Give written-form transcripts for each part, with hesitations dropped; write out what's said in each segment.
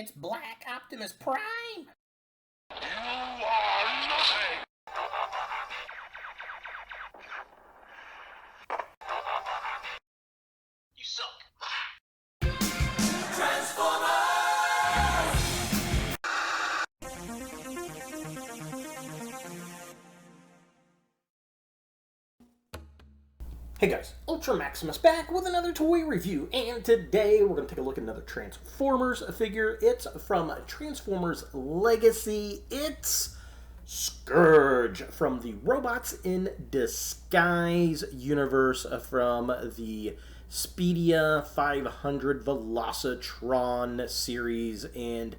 It's Black Optimus Prime! You are nothing! You suck! Transformers! Hey guys, Ultra Maximus back with another toy review, and today we're going to take a look at another Transformers figure. It's from Transformers Legacy. It's Scourge from the Robots in Disguise universe from the Speedia 500 Velocitron series, and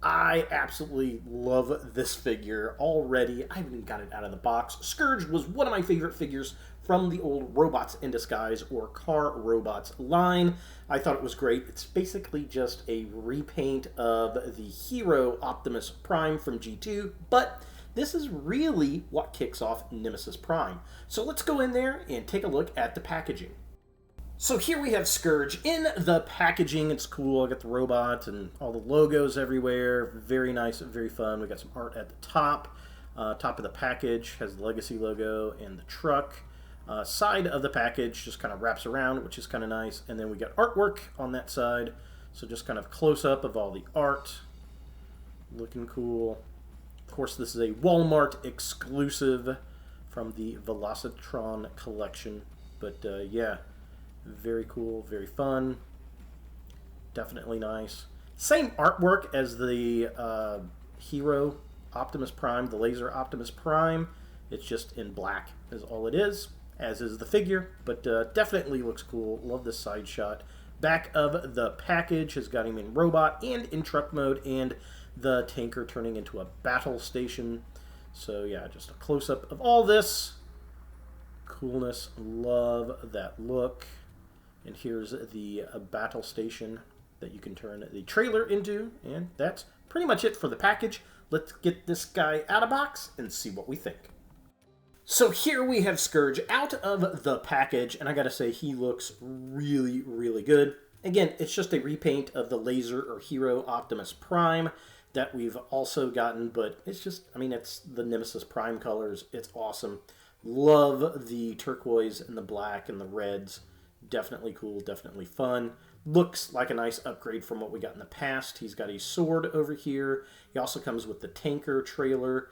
I absolutely love this figure already. I haven't even got it out of the box. Scourge was one of my favorite figures from the old Robots in Disguise or Car Robots line. I thought it was great. It's basically just a repaint of the hero Optimus Prime from G2, but this is really what kicks off Nemesis Prime. So let's go in there and take a look at the packaging. So here we have Scourge in the packaging. It's cool. I got the robot and all the logos everywhere. Very nice, very fun. We got some art at the top. Top of the package has the Legacy logo and the truck. Side of the package just kind of wraps around, which is kind of nice. And then we got artwork on that side. So just kind of close up of all the art. Looking cool. Of course, this is a Walmart exclusive from the Velocitron collection. But yeah. Very cool, very fun, definitely nice. Same artwork as the hero Optimus Prime, the laser Optimus Prime. It's just in black is all it is, as is the figure, but definitely looks cool. Love this side shot. Back of the package has got him in robot and in truck mode, and the tanker turning into a battle station. So yeah, just a close-up of all this. Coolness, love that look. And here's the battle station that you can turn the trailer into. And that's pretty much it for the package. Let's get this guy out of box and see what we think. So here we have Scourge out of the package. And I gotta say, he looks really, really good. Again, it's just a repaint of the laser or hero Optimus Prime that we've also gotten. But it's just, I mean, it's the Nemesis Prime colors. It's awesome. Love the turquoise and the black and the reds. Definitely cool, definitely fun. Looks like a nice upgrade from what we got in the past. He's got a sword over here. He also comes with the tanker trailer,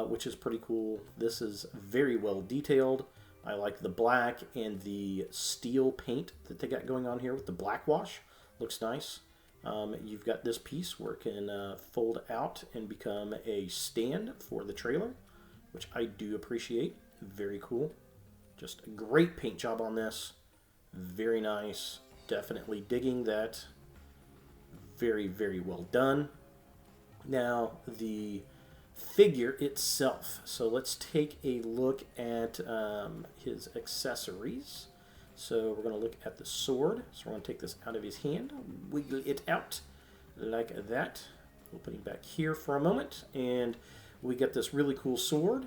which is pretty cool. This is very well detailed. I like the black and the steel paint that they got going on here with the black wash. Looks nice. You've got this piece where it can fold out and become a stand for the trailer, which I do appreciate. Very cool. Just a great paint job on this. Very nice. Definitely digging that. Very, very well done. Now, the figure itself. So let's take a look at his accessories. So we're going to look at the sword. So we're going to take this out of his hand, wiggle it out like that. We'll put him back here for a moment. And we get this really cool sword.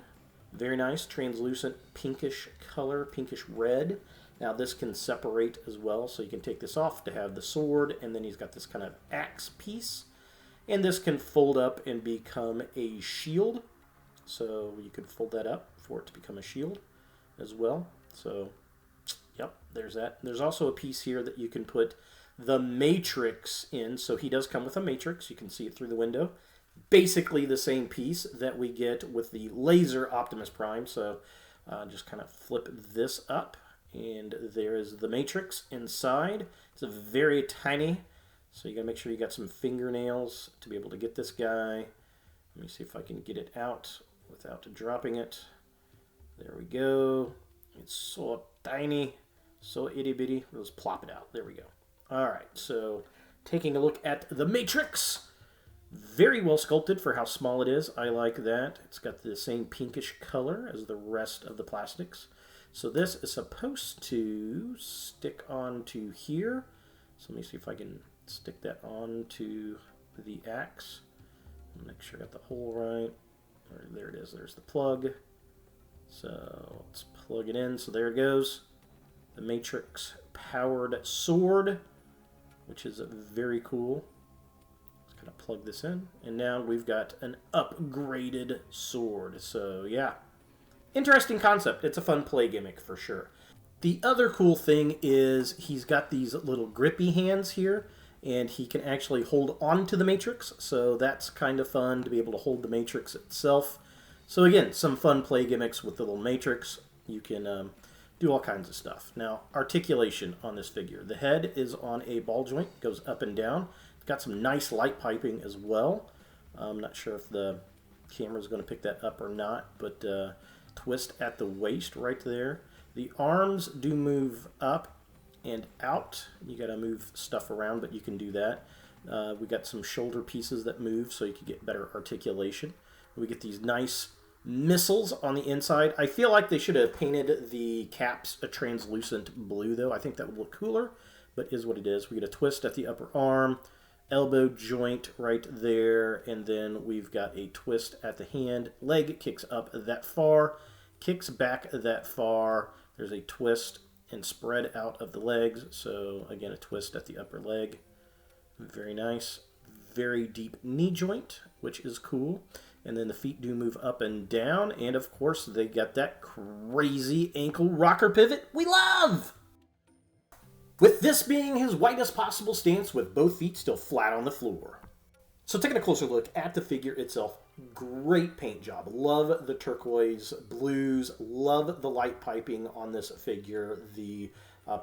Very nice, translucent pinkish color, pinkish red. Now this can separate as well, so you can take this off to have the sword, and then he's got this kind of axe piece. And this can fold up and become a shield. So you could fold that up for it to become a shield as well. So, yep, there's that. There's also a piece here that you can put the Matrix in. So he does come with a Matrix. You can see it through the window. Basically the same piece that we get with the laser Optimus Prime. So just kind of flip this up. And there is the Matrix inside. It's a very tiny, so you gotta make sure you got some fingernails to be able to get this guy. Let me see if I can get it out without dropping it. There we go. It's so tiny, so itty bitty. We'll just plop it out. There we go. Alright, so taking a look at the Matrix. Very well sculpted for how small it is. I like that. It's got the same pinkish color as the rest of the plastics. So this is supposed to stick onto here. So let me see if I can stick that onto the axe. Make sure I got the hole right. There it is. There's the plug. So let's plug it in. So there it goes. The Matrix powered sword, which is very cool. Let's kind Plug this in, and now we've got an upgraded sword. So yeah, interesting concept. It's a fun play gimmick for sure. The other cool thing is he's got these little grippy hands here, and he can actually hold on to the Matrix, so that's kind of fun to be able to hold the Matrix itself. So again, some fun play gimmicks with the little Matrix. You can do all kinds of stuff. Now, articulation on this figure. The head is on a ball joint, goes up and down. It's got some nice light piping as well. I'm not sure if the camera is going to pick that up or not, but twist at the waist right there. The arms do move up and out. You got to move stuff around, but you can do that. We got some shoulder pieces that move, so you can get better articulation. We get these nice missiles on the inside. I feel like they should have painted the caps a translucent blue, though. I think that would look cooler, but is what it is. We get a twist at the upper arm, elbow joint right there, and then we've got a twist at the hand. Leg kicks up that far, kicks back that far. There's a twist and spread out of the legs, so again, a twist at the upper leg. Very nice. Very deep knee joint, which is cool. And then the feet do move up and down. And of course, they got that crazy ankle rocker pivot we love! With this being his widest possible stance with both feet still flat on the floor. So taking a closer look at the figure itself, great paint job. Love the turquoise blues. Love the light piping on this figure. The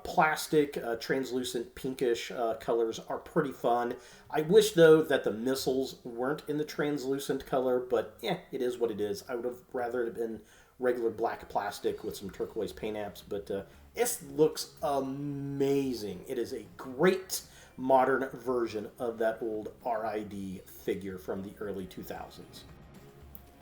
plastic, translucent, pinkish colors are pretty fun. I wish, though, that the missiles weren't in the translucent color, but it is what it is. I would have rather it been regular black plastic with some turquoise paint apps, but it looks amazing. It is a great modern version of that old RID figure from the early 2000s.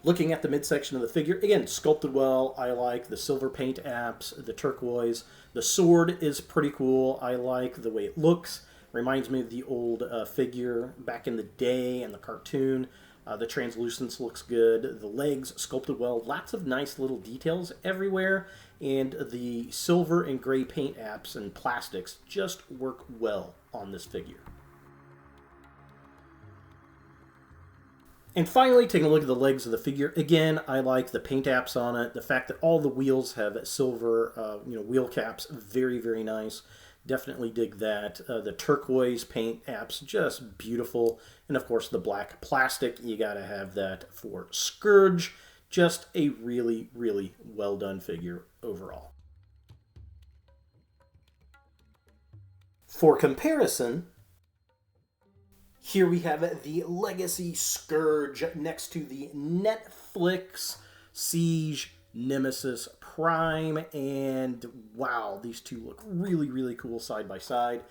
Looking at the midsection of the figure, again, sculpted well. I like the silver paint apps, the turquoise. The sword is pretty cool. I like the way it looks. Reminds me of the old figure back in the day and the cartoon. The translucence looks good. The legs sculpted well. Lots of nice little details everywhere. And the silver and gray paint apps and plastics just work well on this figure. And finally, taking a look at the legs of the figure. Again, I like the paint apps on it. The fact that all the wheels have silver, wheel caps, very, very nice. Definitely dig that. The turquoise paint apps, just beautiful. And of course, the black plastic, you gotta have that for Scourge. Just a really, really well done figure overall. For comparison, here we have the Legacy Scourge next to the Netflix Siege Nemesis Prime, and wow, these two look really, really cool side by side.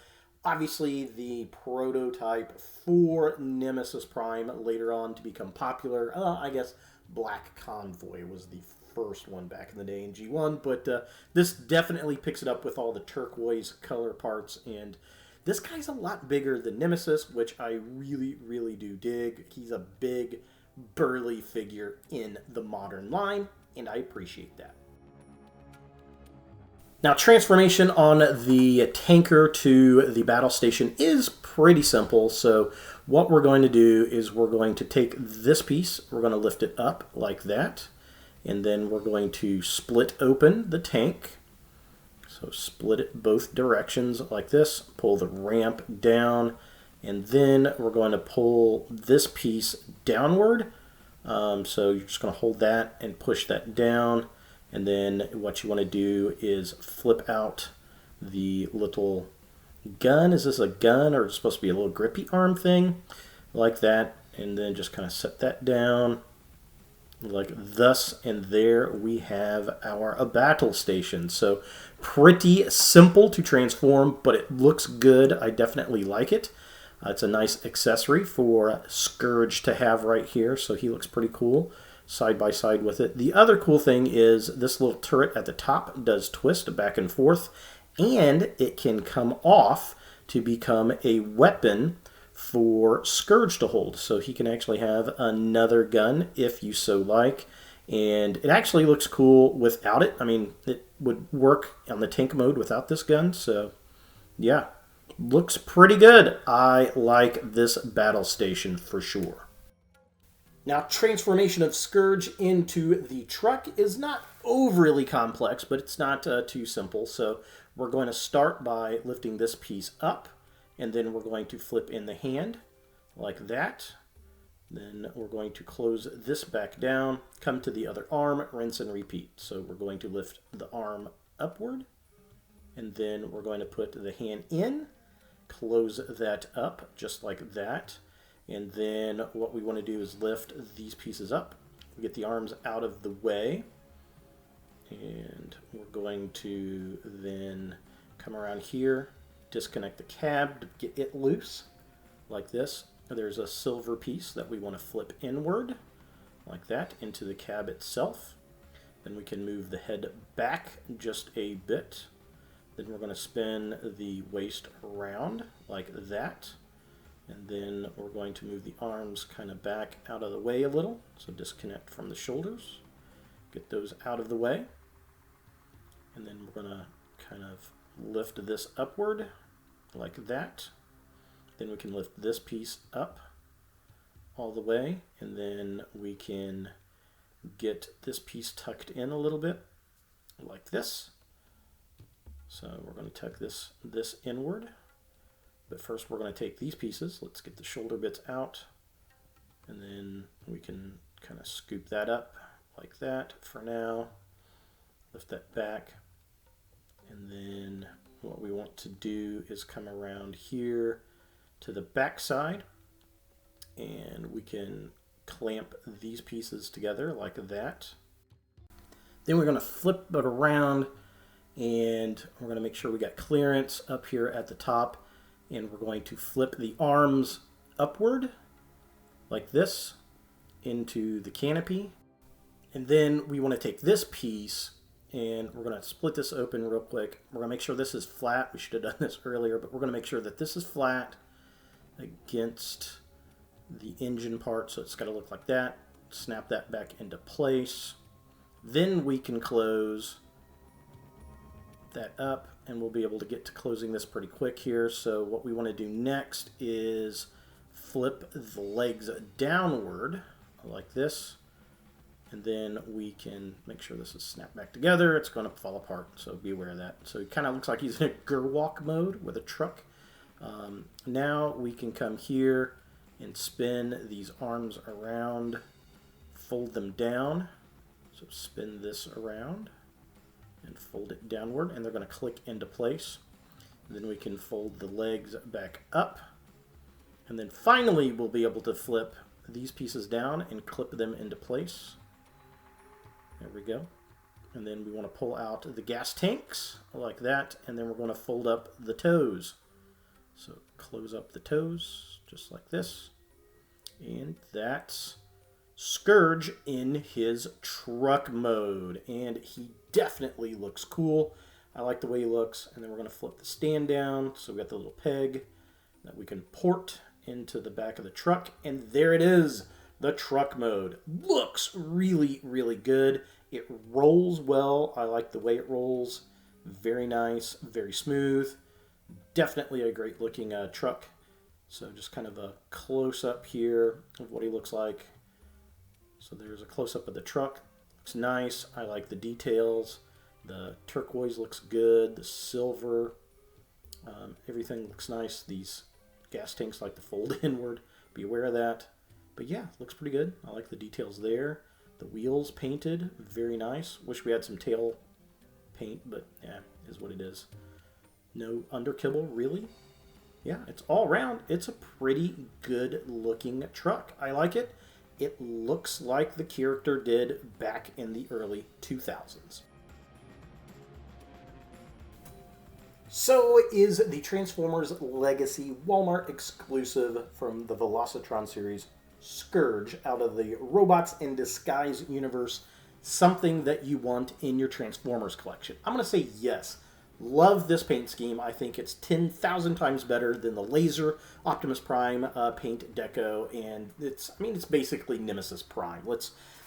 Obviously, the prototype for Nemesis Prime later on to become popular. I guess Black Convoy was the first one back in the day in G1, but this definitely picks it up with all the turquoise color parts, and this guy's a lot bigger than Nemesis, which I really, really do dig. He's a big, burly figure in the modern line, and I appreciate that. Now, transformation on the tanker to the battle station is pretty simple. So what we're going to do is we're going to take this piece, we're going to lift it up like that, and then we're going to split open the tank. So split it both directions like this, pull the ramp down, and then we're going to pull this piece downward. So you're just going to hold that and push that down. And then what you want to do is flip out the little gun. Is this a gun or is it supposed to be a little grippy arm thing? Like that. And then just kind of set that down like thus. And there we have our battle station. So pretty simple to transform, but it looks good. I definitely like it. It's a nice accessory for Scourge to have right here. So he looks pretty cool side by side with it. The other cool thing is this little turret at the top does twist back and forth, and it can come off to become a weapon for Scourge to hold. So he can actually have another gun if you so like, and it actually looks cool without it. I mean, it would work on the tank mode without this gun, so yeah, Looks pretty good. I like this battle station for sure. Now, transformation of Scourge into the truck is not overly complex, but it's not too simple. So we're going to start by lifting this piece up, and then we're going to flip in the hand like that. Then we're going to close this back down, come to the other arm, rinse and repeat. So we're going to lift the arm upward, and then we're going to put the hand in, close that up just like that. And then what we want to do is lift these pieces up, get the arms out of the way, and we're going to then come around here, disconnect the cab to get it loose like this. There's a silver piece that we want to flip inward like that into the cab itself. Then we can move the head back just a bit. Then we're going to spin the waist around like that. And then we're going to move the arms kind of back out of the way a little. So disconnect from the shoulders. Get those out of the way. And then we're going to kind of lift this upward like that. Then we can lift this piece up all the way. And then we can get this piece tucked in a little bit like this. So we're going to tuck this inward. But first we're going to take these pieces. Let's get the shoulder bits out. And then we can kind of scoop that up like that for now. Lift that back. And then what we want to do is come around here to the back side. And we can clamp these pieces together like that. Then we're going to flip it around, and we're going to make sure we got clearance up here at the top. And we're going to flip the arms upward like this into the canopy. And then we want to take this piece and we're going to split this open real quick. We're going to make sure this is flat. We should have done this earlier, but we're going to make sure that this is flat against the engine part. So it's got to look like that. Snap that back into place. Then we can close that up, and we'll be able to get to closing this pretty quick here. So what we want to do next is flip the legs downward like this, and then we can make sure this is snapped back together. It's going to fall apart, so be aware of that. So it kind of looks like he's in a Gerwalk mode with a truck. Now we can come here and spin these arms around, fold them down. So spin this around and fold it downward, and they're going to click into place. And then we can fold the legs back up, and then finally we'll be able to flip these pieces down and clip them into place. There we go. And then we want to pull out the gas tanks like that, and then we're going to fold up the toes. So close up the toes just like this, and that's Scourge in his truck mode, and he definitely looks cool. I like the way he looks. And then we're going to flip the stand down, so we got the little peg that we can port into the back of the truck, and there it is, the truck mode. Looks really, really good. It rolls well. I like the way it rolls. Very nice, very smooth. Definitely a great looking truck. So just kind of a close-up here of what he looks like. So there's a close-up of the truck. Looks nice. I like the details. The turquoise looks good. The silver. Everything looks nice. These gas tanks like to fold inward. Be aware of that. But yeah, looks pretty good. I like the details there. The wheels painted. Very nice. Wish we had some tail paint, but yeah, is what it is. No underkibble, really. Yeah, it's all around. It's a pretty good looking truck. I like it. It looks like the character did back in the early 2000s. So is the Transformers Legacy Walmart exclusive from the Velocitron series, Scourge, out of the Robots in Disguise universe, something that you want in your Transformers collection? I'm going to say yes. Love this paint scheme. I think it's 10,000 times better than the laser Optimus Prime paint deco, and it's basically Nemesis Prime.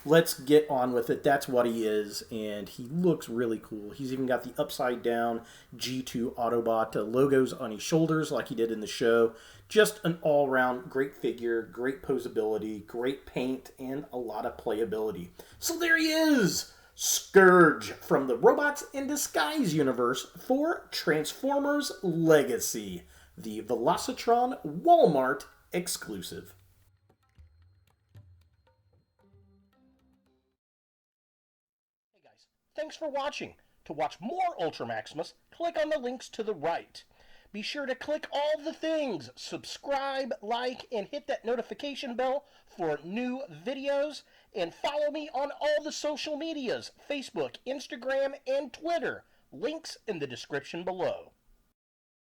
Let's get on with it. That's what he is, and he looks really cool. He's even got the upside down G2 Autobot logos on his shoulders like he did in the show. Just an all-around great figure, great posability, great paint, and a lot of playability. So there he is! Scourge from the Robots in Disguise universe for Transformers Legacy, the Velocitron Walmart exclusive. Hey guys, thanks for watching. To watch more Ultra Maximus, click on the links to the right. Be sure to click all the things, subscribe, like, and hit that notification bell for new videos, and follow me on all the social medias, Facebook, Instagram, and Twitter. Links in the description below.